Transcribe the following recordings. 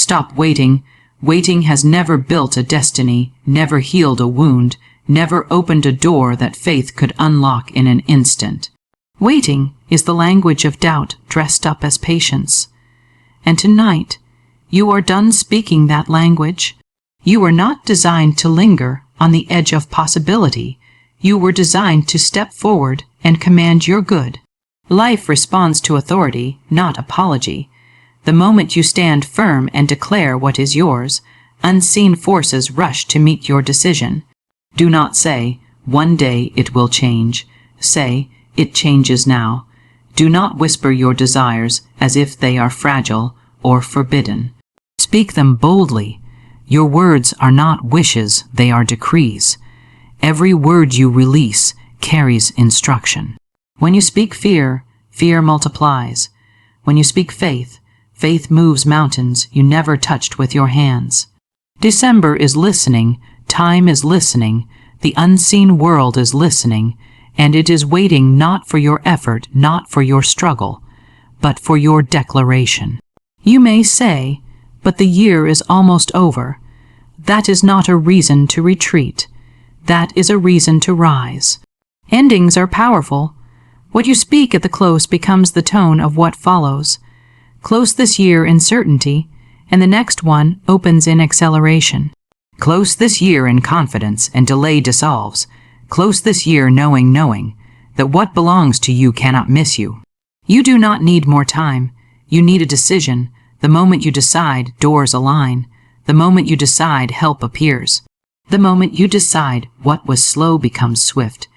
Stop waiting. Waiting has never built a destiny, never healed a wound, never opened a door that faith could unlock in an instant. Waiting is the language of doubt dressed up as patience. And tonight, you are done speaking that language. You were not designed to linger on the edge of possibility. You were designed to step forward and command your good. Life responds to authority, not apology. The moment you stand firm and declare what is yours, unseen forces rush to meet your decision. Do not say, "One day it will change." Say, "It changes now." Do not whisper your desires as if they are fragile or forbidden. Speak them boldly. Your words are not wishes, they are decrees. Every word you release carries instruction. When you speak fear, fear multiplies. When you speak faith, faith moves mountains you never touched with your hands. December is listening, time is listening, the unseen world is listening, and it is waiting not for your effort, not for your struggle, but for your declaration. You may say, "But the year is almost over." That is not a reason to retreat. That is a reason to rise. Endings are powerful. What you speak at the close becomes the tone of what follows. Close this year in certainty, and the next one opens in acceleration. Close this year in confidence, and delay dissolves. Close this year knowing that what belongs to you cannot miss you. You do not need more time. You need a decision. The moment you decide, doors align. The moment you decide, help appears. The moment you decide, what was slow becomes swift.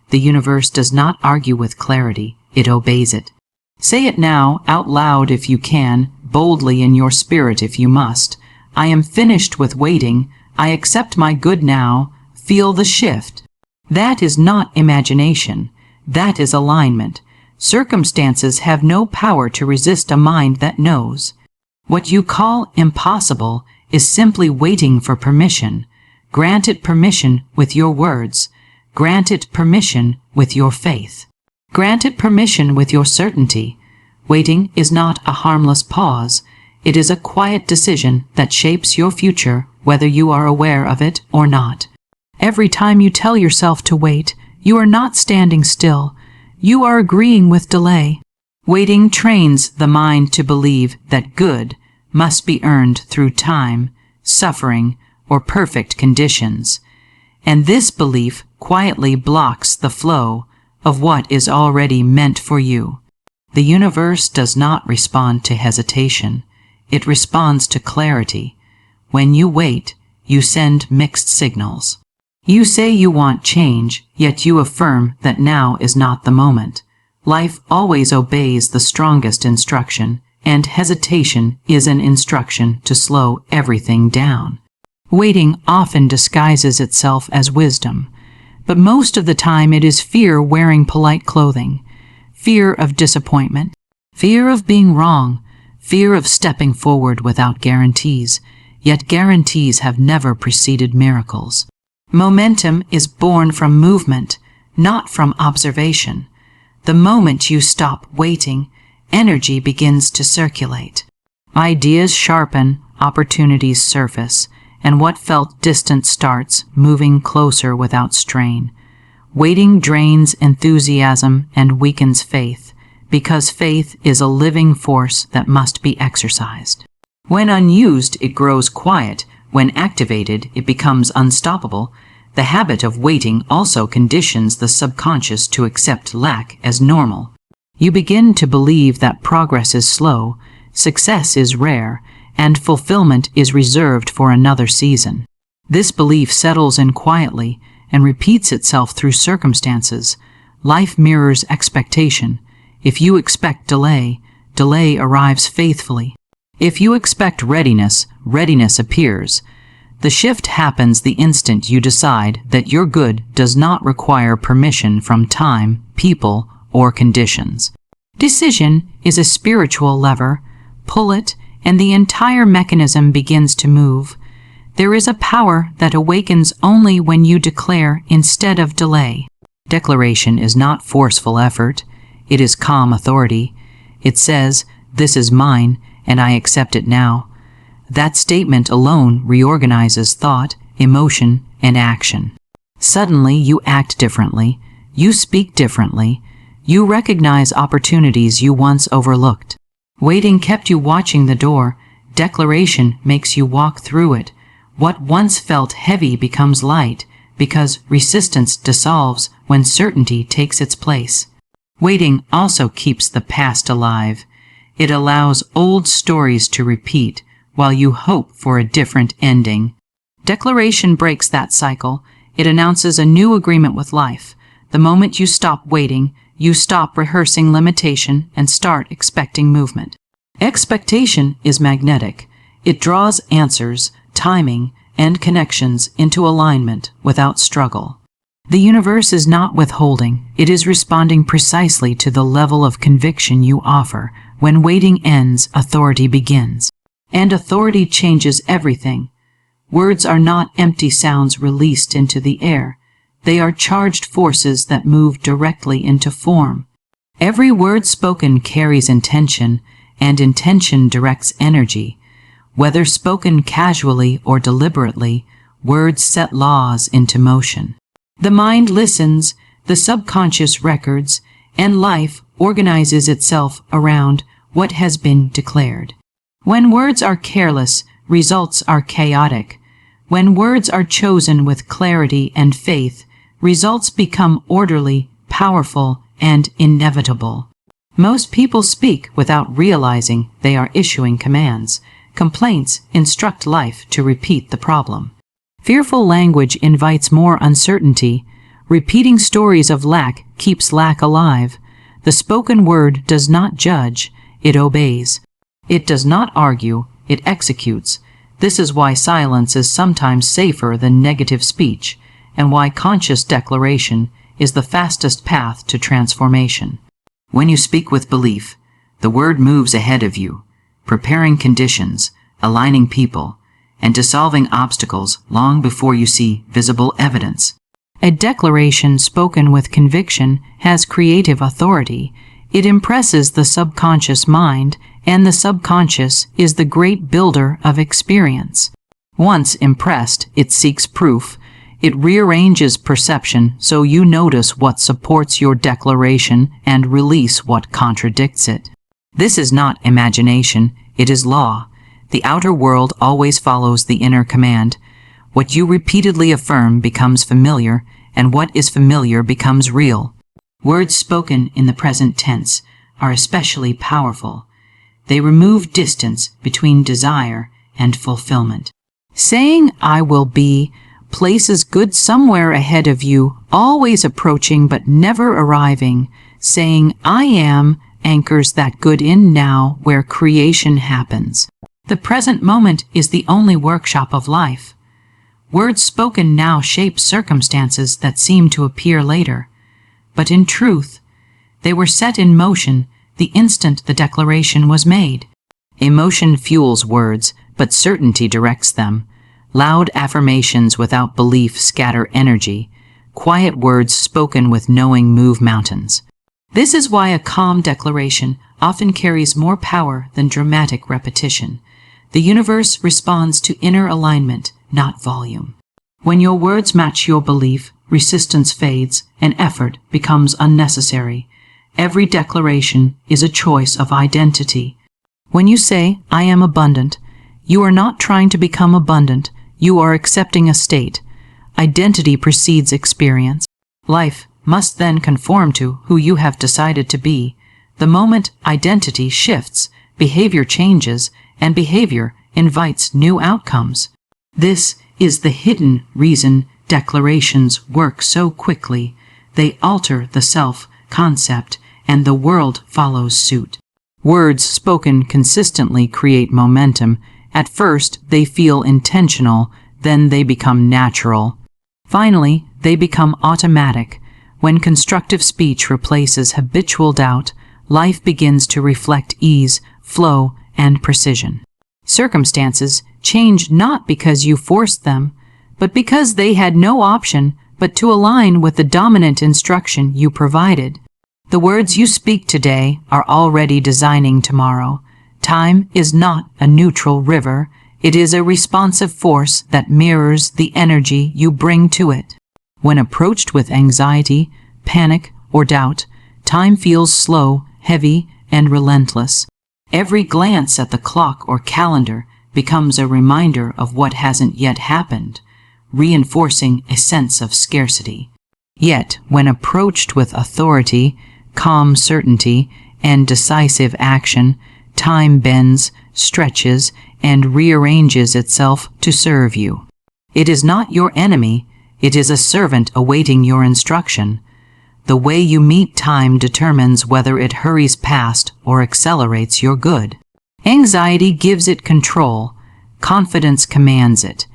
The universe does not argue with clarity, it obeys it. Say it now, out loud if you can, boldly in your spirit if you must. I am finished with waiting. I accept my good now. Feel the shift. That is not imagination. That is alignment. Circumstances have no power to resist a mind that knows. What you call impossible is simply waiting for permission. Grant it permission with your words. Grant it permission with your faith. Grant it permission with your certainty. Waiting is not a harmless pause. It is a quiet decision that shapes your future, whether you are aware of it or not. Every time you tell yourself to wait, you are not standing still. You are agreeing with delay. Waiting trains the mind to believe that good must be earned through time, suffering, or perfect conditions. And this belief quietly blocks the flow of what is already meant for you. The universe does not respond to hesitation. It responds to clarity. When you wait, you send mixed signals. You say you want change, yet you affirm that now is not the moment. Life always obeys the strongest instruction, and hesitation is an instruction to slow everything down. Waiting often disguises itself as wisdom, but most of the time it is fear wearing polite clothing, fear of disappointment, fear of being wrong, fear of stepping forward without guarantees, yet guarantees have never preceded miracles. Momentum is born from movement, not from observation. The moment you stop waiting, energy begins to circulate. Ideas sharpen, opportunities surface, and what felt distant starts moving closer without strain. Waiting drains enthusiasm and weakens faith, because faith is a living force that must be exercised. When unused, it grows quiet. When activated, it becomes unstoppable. The habit of waiting also conditions the subconscious to accept lack as normal. You begin to believe that progress is slow, success is rare, and fulfillment is reserved for another season. This belief settles in quietly and repeats itself through circumstances. Life mirrors expectation. If you expect delay, delay arrives faithfully. If you expect readiness, readiness appears. The shift happens the instant you decide that your good does not require permission from time, people, or conditions. Decision is a spiritual lever. Pull it, and the entire mechanism begins to move. There is a power that awakens only when you declare instead of delay. Declaration is not forceful effort. It is calm authority. It says, "This is mine, and I accept it now." That statement alone reorganizes thought, emotion, and action. Suddenly, you act differently, you speak differently, you recognize opportunities you once overlooked. Waiting kept you watching the door. Declaration makes you walk through it. What once felt heavy becomes light, because resistance dissolves when certainty takes its place. Waiting also keeps the past alive. It allows old stories to repeat while you hope for a different ending. Declaration breaks that cycle. It announces a new agreement with life. The moment you stop waiting, you stop rehearsing limitation and start expecting movement. Expectation is magnetic. It draws answers, timing, and connections into alignment without struggle. The universe is not withholding. It is responding precisely to the level of conviction you offer. When waiting ends, authority begins. And authority changes everything. Words are not empty sounds released into the air. They are charged forces that move directly into form. Every word spoken carries intention, and intention directs energy. Whether spoken casually or deliberately, words set laws into motion. The mind listens, the subconscious records, and life organizes itself around what has been declared. When words are careless, results are chaotic. When words are chosen with clarity and faith, results become orderly, powerful, and inevitable. Most people speak without realizing they are issuing commands. Complaints instruct life to repeat the problem. Fearful language invites more uncertainty. Repeating stories of lack keeps lack alive. The spoken word does not judge, it obeys. It does not argue, it executes. This is why silence is sometimes safer than negative speech, and why conscious declaration is the fastest path to transformation. When you speak with belief, the word moves ahead of you, preparing conditions, aligning people, and dissolving obstacles long before you see visible evidence. A declaration spoken with conviction has creative authority. It impresses the subconscious mind, and the subconscious is the great builder of experience. Once impressed, it seeks proof. It rearranges perception so you notice what supports your declaration and release what contradicts it. This is not imagination, it is law. The outer world always follows the inner command. What you repeatedly affirm becomes familiar, and what is familiar becomes real. Words spoken in the present tense are especially powerful. They remove distance between desire and fulfillment. Saying "I will be" places good somewhere ahead of you, always approaching but never arriving. Saying "I am" anchors that good in now, where creation happens. The present moment is the only workshop of life. Words spoken now shape circumstances that seem to appear later. But in truth, they were set in motion the instant the declaration was made. Emotion fuels words, but certainty directs them. Loud affirmations without belief scatter energy. Quiet words spoken with knowing move mountains. This is why a calm declaration often carries more power than dramatic repetition. The universe responds to inner alignment, not volume. When your words match your belief, resistance fades and effort becomes unnecessary. Every declaration is a choice of identity. When you say, "I am abundant," you are not trying to become abundant, you are accepting a state. Identity precedes experience. Life must then conform to who you have decided to be. The moment identity shifts, behavior changes, and behavior invites new outcomes. This is the hidden reason declarations work so quickly. They alter the self-concept, and the world follows suit. Words spoken consistently create momentum. At first, they feel intentional, then they become natural. Finally, they become automatic. When constructive speech replaces habitual doubt, life begins to reflect ease, flow, and precision. Circumstances change not because you forced them, but because they had no option but to align with the dominant instruction you provided. The words you speak today are already designing tomorrow. Time is not a neutral river, It is a responsive force that mirrors the energy you bring to it. When approached with anxiety, panic, or doubt, time feels slow, heavy, and relentless. Every glance at the clock or calendar becomes a reminder of what hasn't yet happened, reinforcing a sense of scarcity. Yet, when approached with authority, calm certainty, and decisive action, time bends, stretches, and rearranges itself to serve you. It is not your enemy, it is a servant awaiting your instruction. The way you meet time determines whether it hurries past or accelerates your good. Anxiety gives it control, confidence commands it.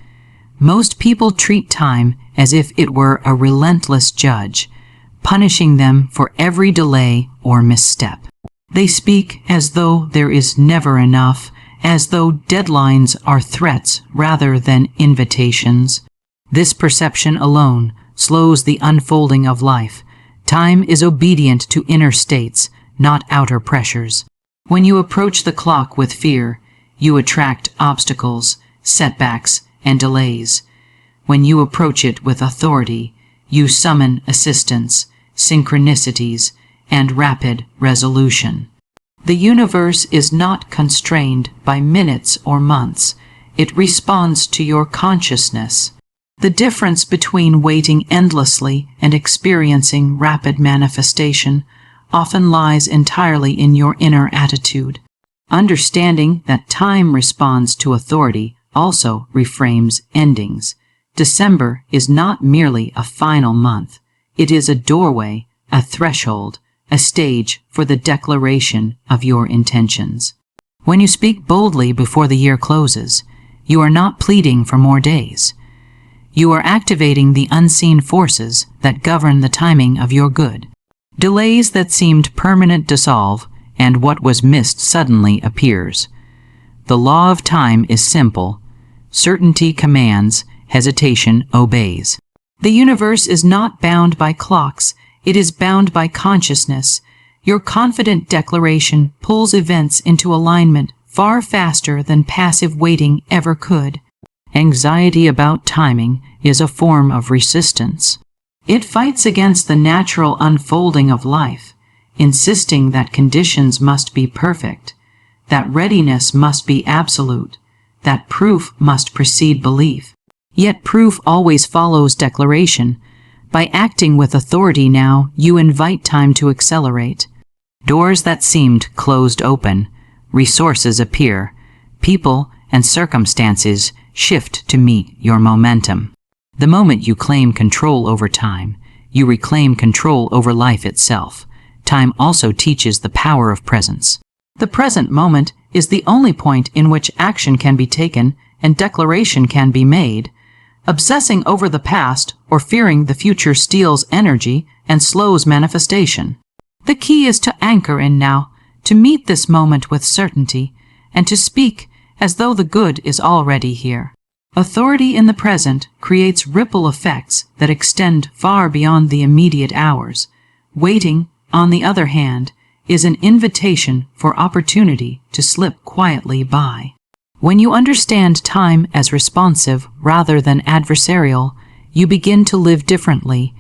Most people treat time as if it were a relentless judge, punishing them for every delay or misstep. They speak as though there is never enough, as though deadlines are threats rather than invitations. This perception alone slows the unfolding of life. Time is obedient to inner states, not outer pressures. When you approach the clock with fear, you attract obstacles, setbacks, and delays. When you approach it with authority, you summon assistance, synchronicities, and rapid resolution. The universe is not constrained by minutes or months. It responds to your consciousness. The difference between waiting endlessly and experiencing rapid manifestation often lies entirely in your inner attitude. Understanding that time responds to authority also reframes endings. December is not merely a final month. It is a doorway, a threshold, a stage for the declaration of your intentions. When you speak boldly before the year closes, you are not pleading for more days. You are activating the unseen forces that govern the timing of your good. Delays that seemed permanent dissolve, and what was missed suddenly appears. The law of time is simple. Certainty commands, hesitation obeys. The universe is not bound by clocks, it is bound by consciousness. Your confident declaration pulls events into alignment far faster than passive waiting ever could. Anxiety about timing is a form of resistance. It fights against the natural unfolding of life, insisting that conditions must be perfect, that readiness must be absolute, that proof must precede belief. Yet proof always follows declaration. By acting with authority now, you invite time to accelerate. Doors that seemed closed open, resources appear, people and circumstances shift to meet your momentum. The moment you claim control over time, you reclaim control over life itself. Time also teaches the power of presence. The present moment is the only point in which action can be taken and declaration can be made. Obsessing over the past or fearing the future steals energy and slows manifestation. The key is to anchor in now, to meet this moment with certainty, and to speak as though the good is already here. Authority in the present creates ripple effects that extend far beyond the immediate hours. Waiting, on the other hand, is an invitation for opportunity to slip quietly by. When you understand time as responsive rather than adversarial, you begin to live differently.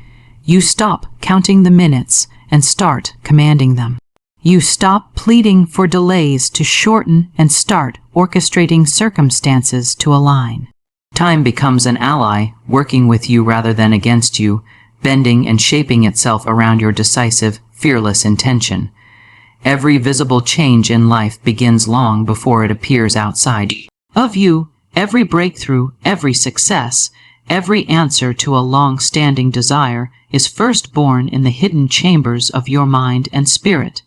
You stop counting the minutes and start commanding them. You stop pleading for delays to shorten and start orchestrating circumstances to align. Time becomes an ally, working with you rather than against you, bending and shaping itself around your decisive, fearless intention. Every visible change in life begins long before it appears outside of you. Every breakthrough, every success, every answer to a long-standing desire is first born in the hidden chambers of your mind and spirit.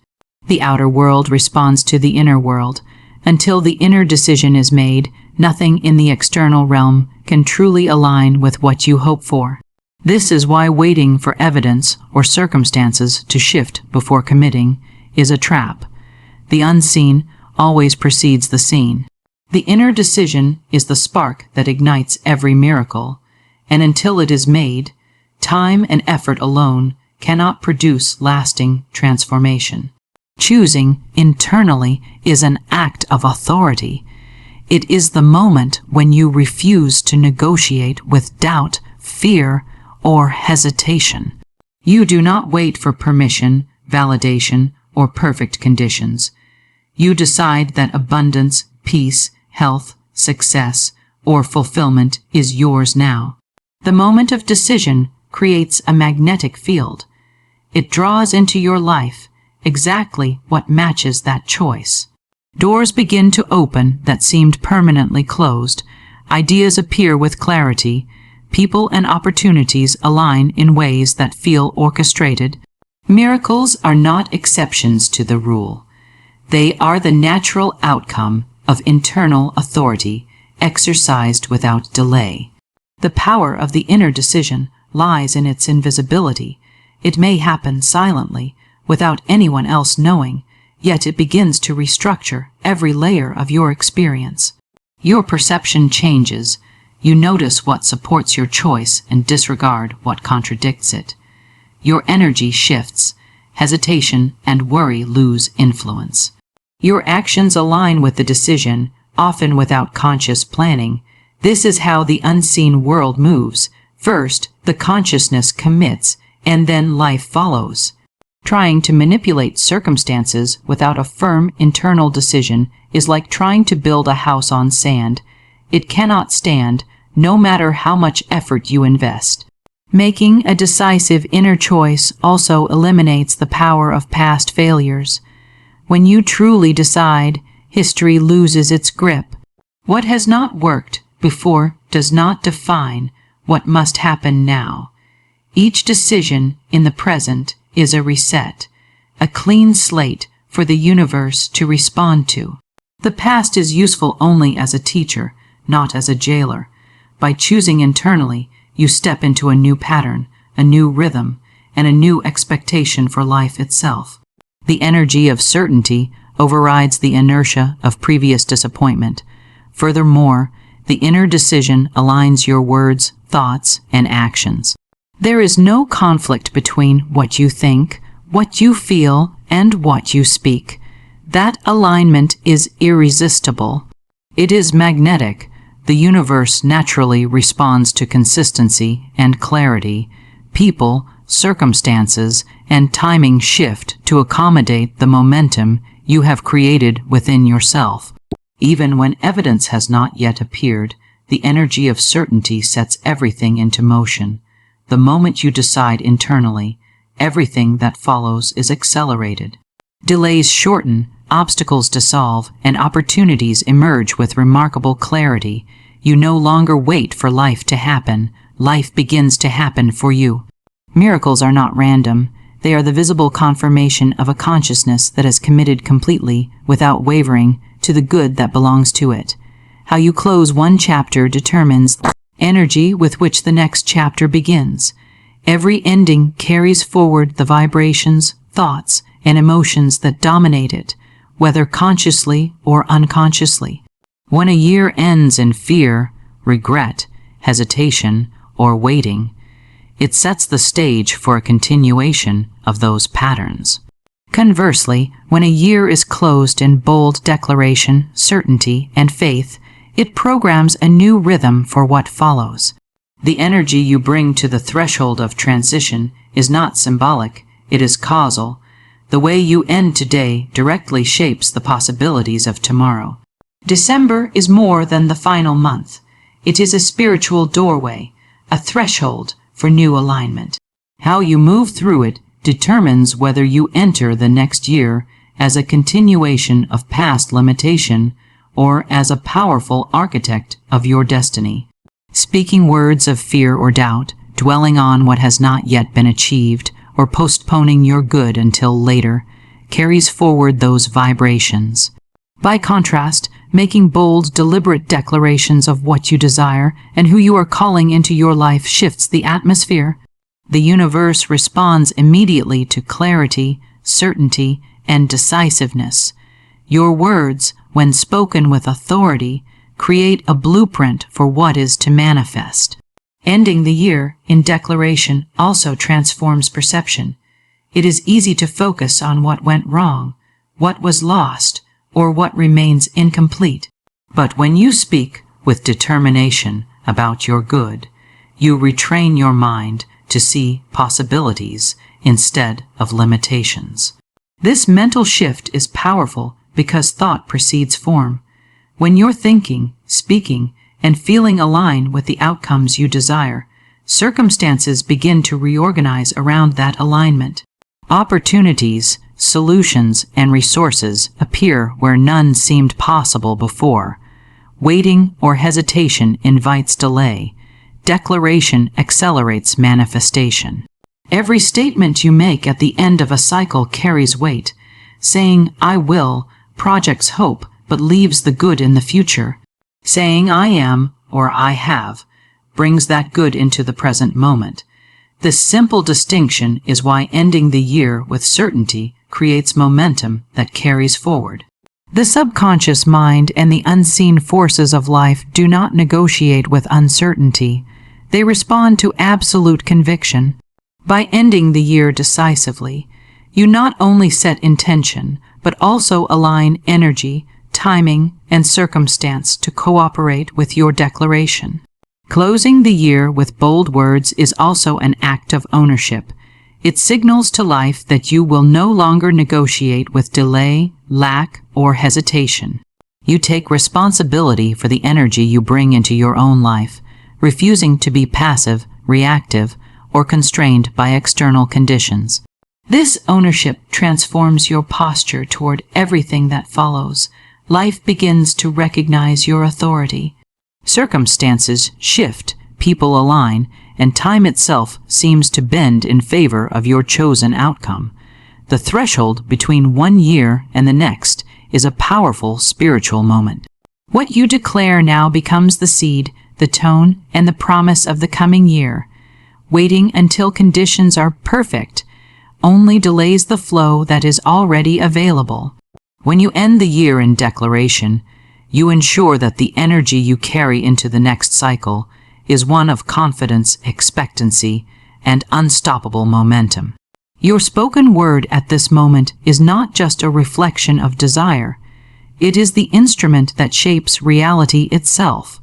The outer world responds to the inner world. Until the inner decision is made, nothing in the external realm can truly align with what you hope for. This is why waiting for evidence or circumstances to shift before committing is a trap. The unseen always precedes the seen. The inner decision is the spark that ignites every miracle, and until it is made, time and effort alone cannot produce lasting transformation. Choosing internally is an act of authority. It is the moment when you refuse to negotiate with doubt, fear, or hesitation. You do not wait for permission, validation, or perfect conditions. You decide that abundance, peace, health, success, or fulfillment is yours now. The moment of decision creates a magnetic field. It draws into your life exactly what matches that choice. Doors begin to open that seemed permanently closed. Ideas appear with clarity. People and opportunities align in ways that feel orchestrated. Miracles are not exceptions to the rule. They are the natural outcome of internal authority exercised without delay. The power of the inner decision lies in its invisibility. It may happen silently, without anyone else knowing, yet it begins to restructure every layer of your experience. Your perception changes. You notice what supports your choice and disregard what contradicts it. Your energy shifts. Hesitation and worry lose influence. Your actions align with the decision, often without conscious planning. This is how the unseen world moves. First, the consciousness commits, and then life follows. Trying to manipulate circumstances without a firm internal decision is like trying to build a house on sand. It cannot stand, no matter how much effort you invest. Making a decisive inner choice also eliminates the power of past failures. When you truly decide, history loses its grip. What has not worked before does not define what must happen now. Each decision in the present is a reset, a clean slate for the universe to respond to. The past is useful only as a teacher, not as a jailer. By choosing internally, you step into a new pattern, a new rhythm, and a new expectation for life itself. The energy of certainty overrides the inertia of previous disappointment. Furthermore, the inner decision aligns your words, thoughts, and actions. There is no conflict between what you think, what you feel, and what you speak. That alignment is irresistible. It is magnetic. The universe naturally responds to consistency and clarity. People, circumstances, and timing shift to accommodate the momentum you have created within yourself. Even when evidence has not yet appeared, the energy of certainty sets everything into motion. The moment you decide internally, everything that follows is accelerated. Delays shorten, obstacles dissolve, and opportunities emerge with remarkable clarity. You no longer wait for life to happen. Life begins to happen for you. Miracles are not random. They are the visible confirmation of a consciousness that has committed completely, without wavering, to the good that belongs to it. How you close one chapter determines the energy with which the next chapter begins. Every ending carries forward the vibrations, thoughts, and emotions that dominate it, whether consciously or unconsciously. When a year ends in fear, regret, hesitation, or waiting, it sets the stage for a continuation of those patterns. Conversely, when a year is closed in bold declaration, certainty, and faith, it programs a new rhythm for what follows. The energy you bring to the threshold of transition is not symbolic, it is causal. The way you end today directly shapes the possibilities of tomorrow. December is more than the final month. It is a spiritual doorway, a threshold for new alignment. How you move through it determines whether you enter the next year as a continuation of past limitation or as a powerful architect of your destiny. Speaking words of fear or doubt, dwelling on what has not yet been achieved, or postponing your good until later, carries forward those vibrations. By contrast, making bold, deliberate declarations of what you desire and who you are calling into your life shifts the atmosphere. The universe responds immediately to clarity, certainty, and decisiveness. Your words, when spoken with authority, create a blueprint for what is to manifest. Ending the year in declaration also transforms perception. It is easy to focus on what went wrong, what was lost, or what remains incomplete. But when you speak with determination about your good, you retrain your mind to see possibilities instead of limitations. This mental shift is powerful because thought precedes form. When your thinking, speaking, and feeling align with the outcomes you desire, circumstances begin to reorganize around that alignment. Opportunities, solutions, and resources appear where none seemed possible before. Waiting or hesitation invites delay. Declaration accelerates manifestation. Every statement you make at the end of a cycle carries weight. Saying, "I will," projects hope but leaves the good in the future. Saying, "I am," or "I have," brings that good into the present moment. This simple distinction is why ending the year with certainty creates momentum that carries forward. The subconscious mind and the unseen forces of life do not negotiate with uncertainty. They respond to absolute conviction. By ending the year decisively, you not only set intention, but also align energy, timing, and circumstance to cooperate with your declaration. Closing the year with bold words is also an act of ownership. It signals to life that you will no longer negotiate with delay, lack, or hesitation. You take responsibility for the energy you bring into your own life, refusing to be passive, reactive, or constrained by external conditions. This ownership transforms your posture toward everything that follows. Life begins to recognize your authority. Circumstances shift, people align, and time itself seems to bend in favor of your chosen outcome. The threshold between one year and the next is a powerful spiritual moment. What you declare now becomes the seed, the tone, and the promise of the coming year. Waiting until conditions are perfect only delays the flow that is already available. When you end the year in declaration, you ensure that the energy you carry into the next cycle is one of confidence, expectancy, and unstoppable momentum. Your spoken word at this moment is not just a reflection of desire. It is the instrument that shapes reality itself.